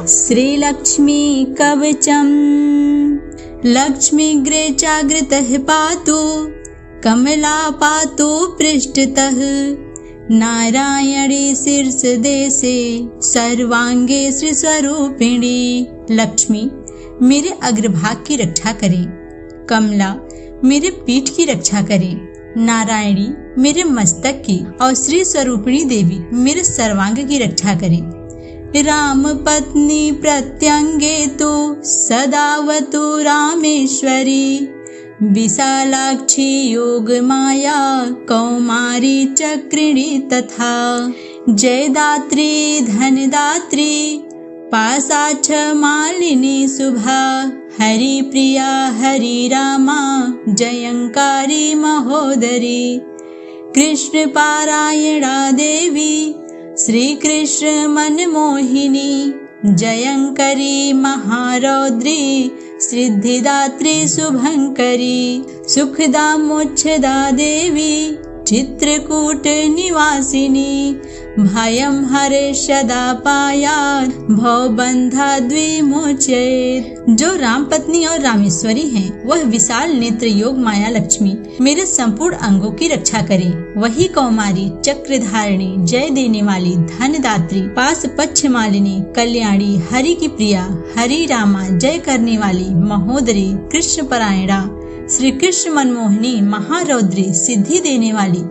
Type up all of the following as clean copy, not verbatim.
श्रीलक्ष्मी कवचम् लक्ष्मीग्रे चाग्रतः पातु कमला पातु पृष्ठतः नारायणी शीर्षदेशे सर्वांगे श्री स्वरूपिणी। लक्ष्मी मेरे अग्रभाग की रक्षा करे, कमला मेरे पीठ की रक्षा करे, नारायणी मेरे मस्तक की और श्री स्वरूपिणी देवी मेरे सर्वांग की रक्षा करे। राम पत्नी प्रत्यंगे तो सदावतु रामेश्वरी विशालाक्षी योग माया कौमारी चक्रिणी तथा जयदात्री धनदात्री पासाक्ष मालिनी शुभा हरि प्रिया हरि रामा जयंकारी महोदरी कृष्ण पारायणा देवी श्री कृष्ण मनमोहिनी जयंकरी महारौद्री सिद्धिदात्री शुभंकरी सुखदा मोक्षदा देवी चित्रकूट निवासिनी भयं हरे सदा पायात् भवबंधा द्विमोचयेत्। जो राम पत्नी और रामेश्वरी हैं, वह विशाल नेत्र योग माया लक्ष्मी मेरे संपूर्ण अंगों की रक्षा करे। वही कौमारी चक्रधारिणी जय देने वाली धनदात्री पास पक्ष मालिनी कल्याणी हरि की प्रिया हरि रामा जय करने वाली महोदरी कृष्ण परायणा श्री कृष्ण मनमोहिनी महारौद्री सिद्धि देने वाली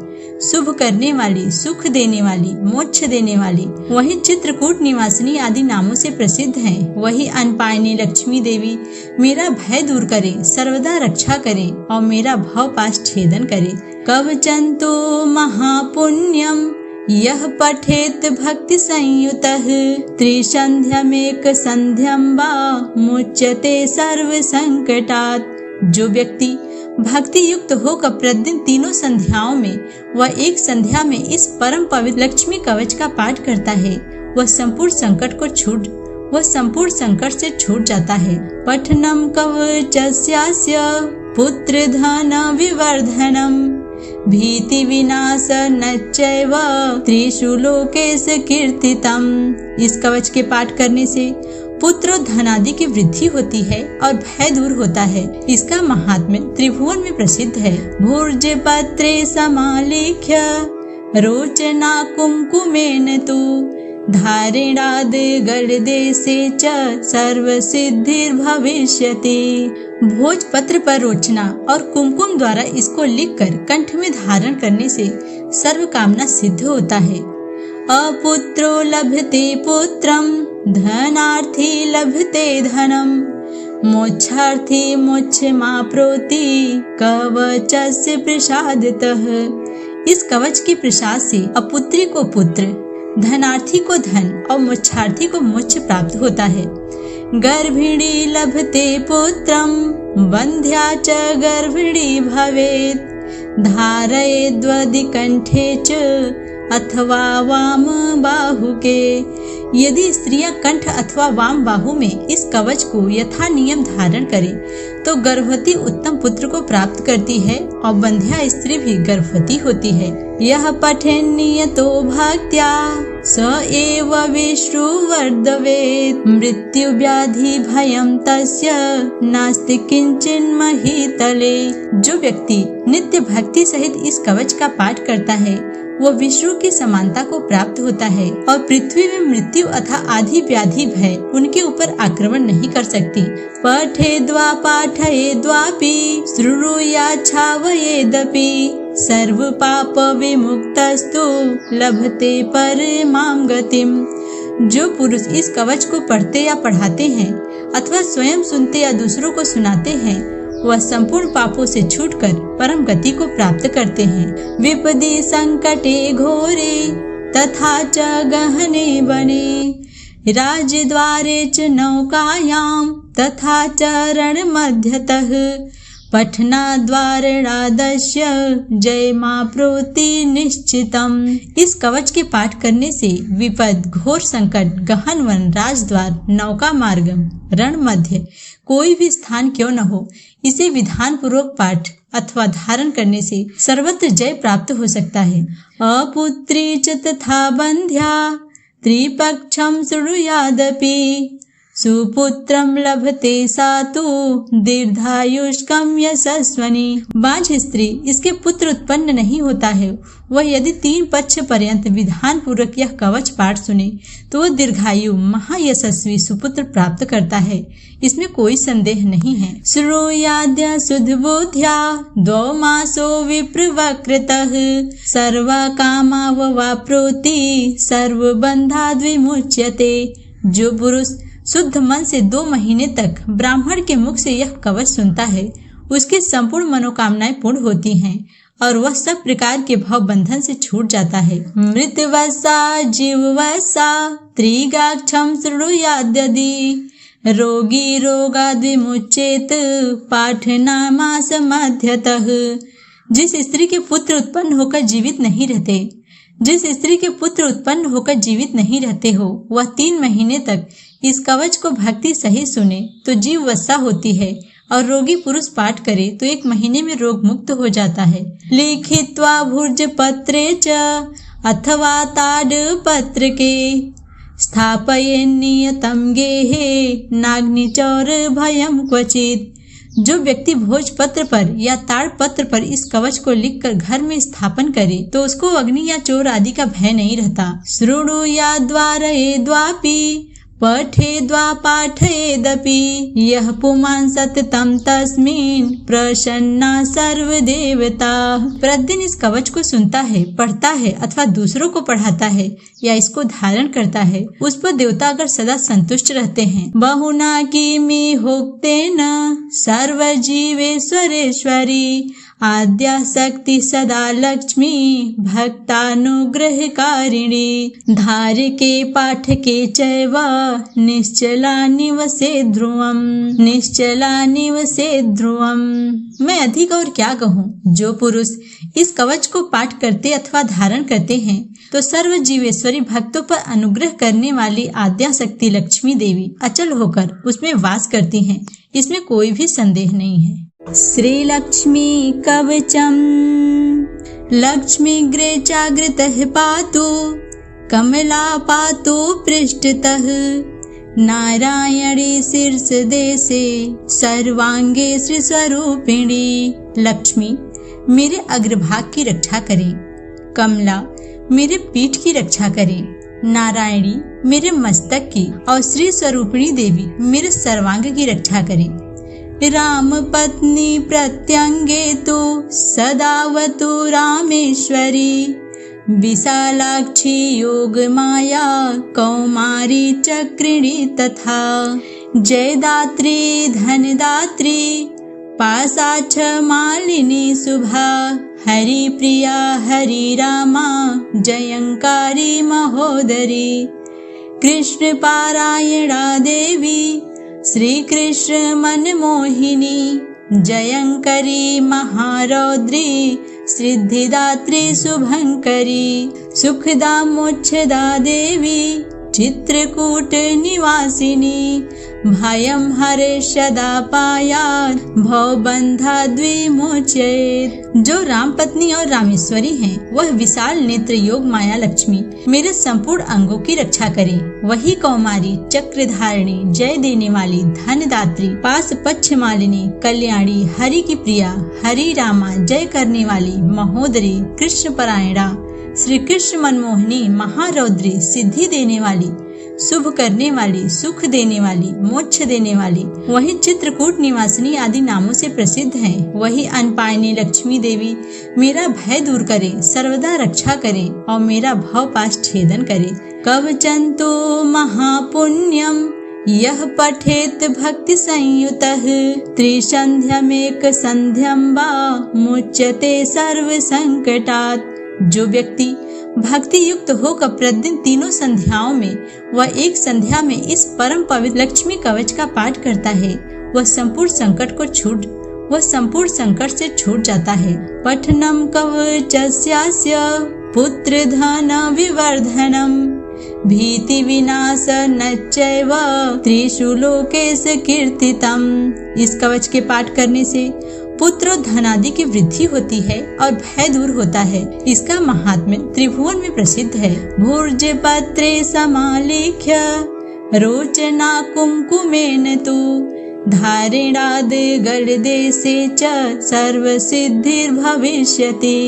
शुभ करने वाली सुख देने वाली मोक्ष देने वाली वही चित्रकूट निवासिनी आदि नामों से प्रसिद्ध है। वही अनपायनी लक्ष्मी देवी मेरा भय दूर करे, सर्वदा रक्षा करे और मेरा भव पाश छेदन करे। कवचंतो महापुण्यम यह पठेत भक्ति संयुतः त्रिसंध्यमेक संध्यम वा मुच्यते सर्व संकटात्। जो व्यक्ति भक्ति युक्त होकर प्रतिदिन तीनों संध्याओं में व एक संध्या में इस परम पवित्र लक्ष्मी कवच का पाठ करता है, वह संपूर्ण संकट से छूट जाता है। पठनम कवचस्यास्य पुत्र धन विवर्धनम भीति विनाश नच्चैव त्रिषु लोकेश कीर्तितम। इस कवच के पाठ करने से पुत्र और धनादि की वृद्धि होती है और भय दूर होता है। इसका महात्म्य त्रिभुवन में प्रसिद्ध है। भूर्ज पत्रे समालेख्य रोचना कुमकुमेन तु धारिणाद गणदेशे च सर्व सिद्धिर भविष्यति। भोज पत्र पर रोचना और कुमकुम द्वारा इसको लिखकर कंठ में धारण करने से सर्व कामना सिद्ध होता है। अपुत्रो लभते पुत्रम धनार्थी लभते धनम मोक्षार्थी मोक्षमाप्नोति कवचस्य प्रसादतः। इस कवच के प्रसाद से अपुत्री को पुत्र, धनार्थी को धन और मोक्षार्थी को मोक्ष प्राप्त होता है। गर्भिणी लभते पुत्रम बंध्या च गर्भिणी भवेत् धारयेद्वदिकंठे च अथवा वाम बाहु के। यदि स्त्रियां कंठ अथवा वाम बाहु में इस कवच को यथा नियम धारण करे तो गर्भवती उत्तम पुत्र को प्राप्त करती है और बंध्या स्त्री भी गर्भवती होती है। यह पठेन्नियतो भक्त्या स एव विष्णुवर्धवेत् मृत्यु व्याधि भयं तस्य नास्ति किंचिन महीतले। जो व्यक्ति नित्य भक्ति सहित इस कवच का पाठ करता है वो विष्णु की समानता को प्राप्त होता है और पृथ्वी में मृत्यु अथा आदि व्याधि भय उनके ऊपर आक्रमण नहीं कर सकती। पठे द्वा पाठये द्वापि श्रुणुयाच्छावयेदपि सर्व पाप विमुक्तस्तु लभते परमां गतिम। जो पुरुष इस कवच को पढ़ते या पढ़ाते हैं अथवा स्वयं सुनते या दूसरों को सुनाते हैं वह संपूर्ण पापों से छूटकर परम गति को प्राप्त करते हैं। विपदि संकटे घोरे तथा च गहने बने राजद्वारे च नौकायां तथा च रणमध्यतः पठनाद्वारणादस्य जय मां प्रोति निश्चितम। इस कवच के पाठ करने से विपद, घोर संकट, गहन वन, राजद्वार, नौका मार्गम, रण मध्य कोई भी स्थान क्यों न हो, इसे विधान पूर्वक पाठ अथवा धारण करने से सर्वत्र जय प्राप्त हो सकता है। अपुत्री च तथा बंध्या त्रिपक्षम शृणुयादपि सुपुत्रम लभते सातु दीर्घायुष्कम यशस्वनी। बाझ स्त्री इसके पुत्र उत्पन्न नहीं होता है, वह यदि 3 पक्ष पर्यंत विधान पूर्वक यह कवच पाठ सुने तो वह दीर्घायु महायशस्वी सुपुत्र प्राप्त करता है, इसमें कोई संदेह नहीं है। श्रूयाद्य सुधबुद्ध्या 2 मासो विप्रवकृतः सर्वकामाववाप्नोति सर्वबन्धाद् विमुच्यते। जो पुरुष शुद्ध मन से 2 महीने तक ब्राह्मण के मुख से यह कवच सुनता है, उसकी संपूर्ण मनोकामनाएं पूर्ण होती हैं और वह सब प्रकार के भव बंधन से छूट जाता है। मृतवसा जीववसा त्रिगाक्षम शृणुयाद्यदि रोगी रोगाद् विमुच्येत पाठनामास मध्यतः। जिस स्त्री के पुत्र उत्पन्न होकर जीवित नहीं रहते हो वह 3 महीने तक इस कवच को भक्ति सही सुने तो जीव वसा होती है, और रोगी पुरुष पाठ करे तो 1 महीने में रोग मुक्त हो जाता है। लिखित्वा भुर्ज पत्रे च अथवा ताड पत्र के स्थापयेन्नियतं गेहे नाग्निचौर भयम क्वचित। जो व्यक्ति भोज पत्र पर या ताड़ पत्र पर इस कवच को लिखकर घर में स्थापन करे तो उसको अग्नि या चोर आदि का भय नहीं रहता। शृणुया द्वारये द्वापि पठे द्वा पाठयेदपि यह पुमान् सततं तस्मिन् प्रसन्ना सर्वदेवता। प्रतिदिन इस कवच को सुनता है, पढ़ता है अथवा दूसरों को पढ़ाता है या इसको धारण करता है, उस पर देवता अगर सदा संतुष्ट रहते हैं। बहुना किमि होक्तेन सर्वजीवेश्वरेश्वरी आद्या शक्ति सदा लक्ष्मी भक्तानुग्रहकारिणी। धारके पाठके चैव निश्चला निवसे ध्रुवम। मैं अधिक और क्या कहूँ। जो पुरुष इस कवच को पाठ करते अथवा धारण करते हैं तो सर्व जीवेश्वरी भक्तों पर अनुग्रह करने वाली आद्या शक्ति लक्ष्मी देवी अचल होकर उसमें वास करती हैं, इसमें कोई भी संदेह नहीं है। श्री लक्ष्मी कवचम लक्ष्मीग्रे चाग्रतः पातु कमला पातु पृष्ठतः नारायणी शीर्ष देशे सर्वांगे श्री स्वरूपिणी। लक्ष्मी मेरे अग्रभाग की रक्षा करें, कमला मेरे पीठ की रक्षा करें, नारायणी मेरे मस्तक की और श्री स्वरूपिणी देवी मेरे सर्वांग की रक्षा करें। राम पत्नी प्रत्यंगे तो सदावतु रामेश्वरी विशालाक्षी योग माया कौमारी चक्रिणी तथा जयदात्री धनदात्री पासाक्ष मालिनी शुभा हरि प्रिया हरि रामा जयंकारी महोदरी कृष्ण पारायणा देवी श्री कृष्ण मनमोहिनी जयंकरी महारौद्री सिद्धिदात्री शुभंकरी सुखदा मोक्षदा देवी चित्रकूट निवासिनी भयं हरे सदा पायात् भवबन्धाद्विमोचयेत्। जो राम पत्नी और रामेश्वरी हैं, वह विशाल नेत्र योग माया लक्ष्मी मेरे संपूर्ण अंगों की रक्षा करे। वही कौमारी चक्रधारिणी जय देने वाली धनदात्री पास पक्ष मालिनी कल्याणी हरि की प्रिया हरि रामा जय करने वाली महोदरी कृष्ण परायणा श्री कृष्ण मनमोहिनी महारौद्री सिद्धि देने वाली शुभ करने वाली सुख देने वाली मोक्ष देने वाली वही चित्रकूट निवासिनी आदि नामों से प्रसिद्ध है। वही अनपायनी लक्ष्मी देवी मेरा भय दूर करे, सर्वदा रक्षा करे और मेरा भव पाश छेदन करे। कवचंतो महापुण्यम यह पठेत भक्ति संयुतः त्रिसंध्यमेक संध्यम वा मुच्यते सर्व संकटात्। जो व्यक्ति भक्ति युक्त होकर प्रतिदिन तीनों संध्याओं में व एक संध्या में इस परम पवित्र लक्ष्मी कवच का पाठ करता है वह संपूर्ण संकट से छूट जाता है। पठनम कवचस्यास्य पुत्र धन विवर्धनम भीति विनाश नच्चैव त्रिषु लोकेषु कीर्तितम। इस कवच के पाठ करने से पुत्र और धनादि की वृद्धि होती है और भय दूर होता है। इसका महात्म्य त्रिभुवन में प्रसिद्ध है। भुर्ज पत्रे समालेख्य रोचना कुमकुमेन तु धारिणाद् गलदेशे च सर्वसिद्धिर्भविष्यति।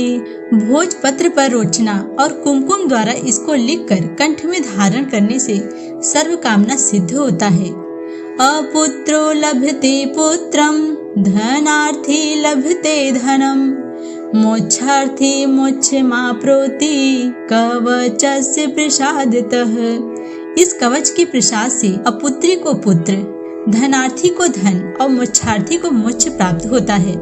भोजपत्र पर रोचना और कुमकुम द्वारा इसको लिखकर कंठ में धारण करने से सर्व कामना सिद्ध होता है। अपुत्रो लभते पुत्रम धनार्थी लभते धनम मोक्षार्थी मोक्षमाप्नोति कवचस्य प्रसादतः। इस कवच के प्रसाद से अपुत्री को पुत्र, धनार्थी को धन और मोक्षार्थी को मोक्ष प्राप्त होता है।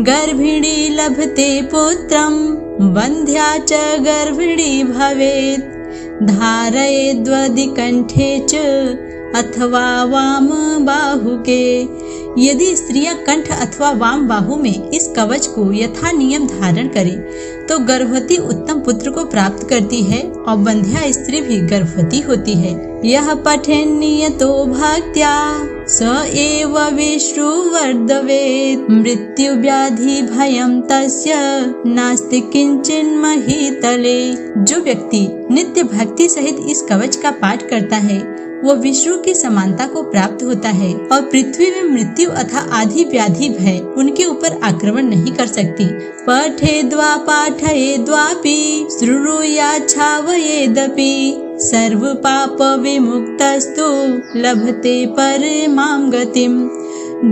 गर्भिणी लभते पुत्रम बंध्या च गर्भिणी भवेत् धारयेद्वदिकंठे च अथवा वाम बाहुके। यदि स्त्रियां कंठ अथवा वाम बाहु में इस कवच को यथा नियम धारण करे तो गर्भवती उत्तम पुत्र को प्राप्त करती है और बंध्या स्त्री भी गर्भवती होती है। यह पठेन्नियतो भक्त्या स एव विश्रुवर्धवेत् मृत्यु व्याधि भयं तस्य नास्ति किंचिन्महीतले। जो व्यक्ति नित्य भक्ति सहित इस कवच का पाठ करता है वो विष्णु की समानता को प्राप्त होता है और पृथ्वी में मृत्यु अथवा आदि व्याधि भय उनके ऊपर आक्रमण नहीं कर सकती। पठेद्वा पाठयेद्वापि श्रुणुयाच्छावयेदपि सर्व पाप विमुक्तस्तु लभते परमां गतिम।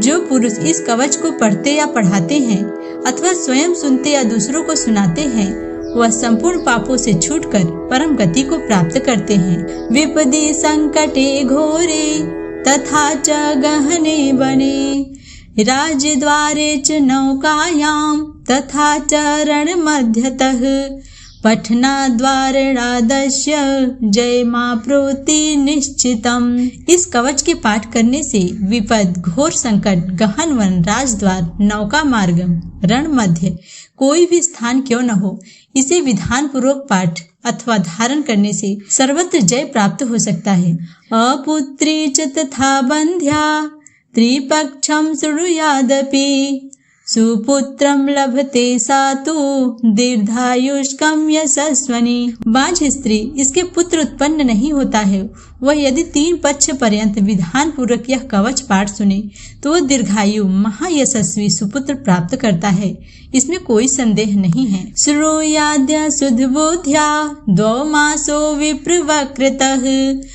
जो पुरुष इस कवच को पढ़ते या पढ़ाते हैं अथवा स्वयं सुनते या दूसरों को सुनाते हैं वह संपूर्ण पापों से छूटकर परम गति को प्राप्त करते हैं। विपदि संकटे घोरे तथा च गहने वने राजद्वारे च नौकायां तथा च रणमध्यतः पठनाद्वारणादस्य जयमाप्नोति निश्चितम्। इस कवच के पाठ करने से विपद, घोर संकट, गहन वन, राजद्वार, नौका मार्गम, रण मध्य कोई भी स्थान क्यों न हो, इसे विधान पूर्वक पाठ अथवा धारण करने से सर्वत्र जय प्राप्त हो सकता है। अपुत्री च तथा बंध्या त्रिपक्षं शृणुयादपि सुपुत्रं लभते सातु दीर्घायुष्कं यशस्वनि। बांझ स्त्री इसके पुत्र उत्पन्न नहीं होता है, वह यदि 3 पक्ष पर्यंत विधान पूर्वक यह कवच पाठ सुने तो वह दीर्घायु महायशस्वी सुपुत्र प्राप्त करता है, इसमें कोई संदेह नहीं है। श्रूयाद्य सुधबुद्ध्या 2 मासो विप्रवकृतः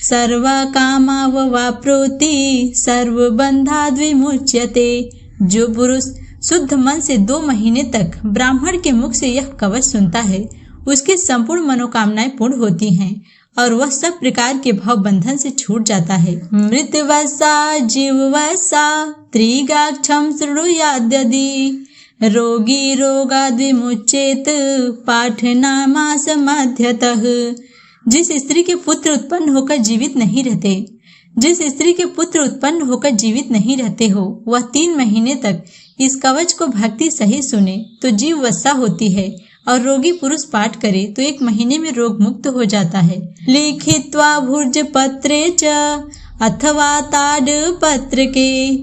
सर्वकामाववाप्नोति सर्वबन्धाद् विमुच्यते। जो पुरुष शुद्ध मन से 2 महीने तक ब्राह्मण के मुख से यह कवच सुनता है उसकी संपूर्ण मनोकामनाएं पूर्ण होती हैं और वह सब प्रकार के भव बंधन से छूट जाता है। मृतवसा जीववसा त्रिगाक्षं शृणुयाद्यदि रोगी रोगाद् विमुच्येत पाठनामास मध्यतः। जिस स्त्री के पुत्र उत्पन्न होकर जीवित नहीं रहते हो वह 3 महीने तक इस कवच को भक्ति सहित सुने तो जीव वसा होती है और रोगी पुरुष पाठ करे तो 1 महीने में रोग मुक्त हो जाता है। लिखित्वा भुर्ज पत्रे च अथवा ताड पत्र के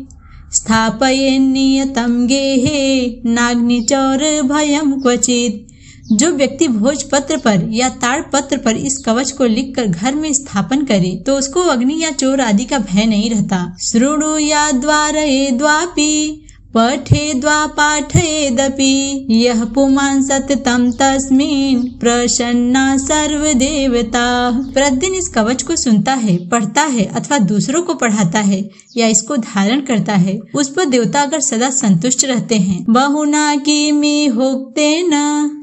स्थापयेन्नियतं गेहे नाग्निचौर भयं क्वचित। जो व्यक्ति भोजपत्र पर या ताड़ पत्र पर इस कवच को लिखकर घर में स्थापन करे तो उसको अग्नि या चोर आदि का भय नहीं रहता। शृणुयाद्वारयेद्वापि पठेद्वा पाठयेदपि यः पुमान् सततं तस्मिन् प्रसन्ना सर्वदेवता। प्रतिदिन इस कवच को सुनता है, पढ़ता है अथवा दूसरों को पढ़ाता है या इसको धारण करता है उस पर देवता अगर सदा संतुष्ट रहते हैं। बहुना किमि होक्तेन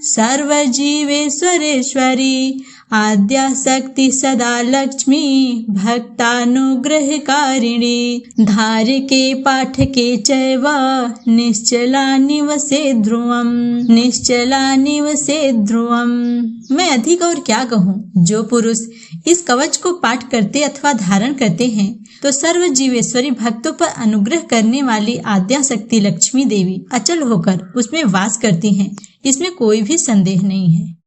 सर्वजीवेश्वरेश्वरी आद्या शक्ति सदा लक्ष्मी भक्तानुग्रहकारिणी धारिके पाठके चैव निश्चला निवसे ध्रुवम्। मैं अधिक और क्या कहूँ। जो पुरुष इस कवच को पाठ करते अथवा धारण करते हैं तो सर्व जीवेश्वरी भक्तों पर अनुग्रह करने वाली आद्या शक्ति लक्ष्मी देवी अचल होकर उसमें वास करती हैं, इसमें कोई भी संदेह नहीं है।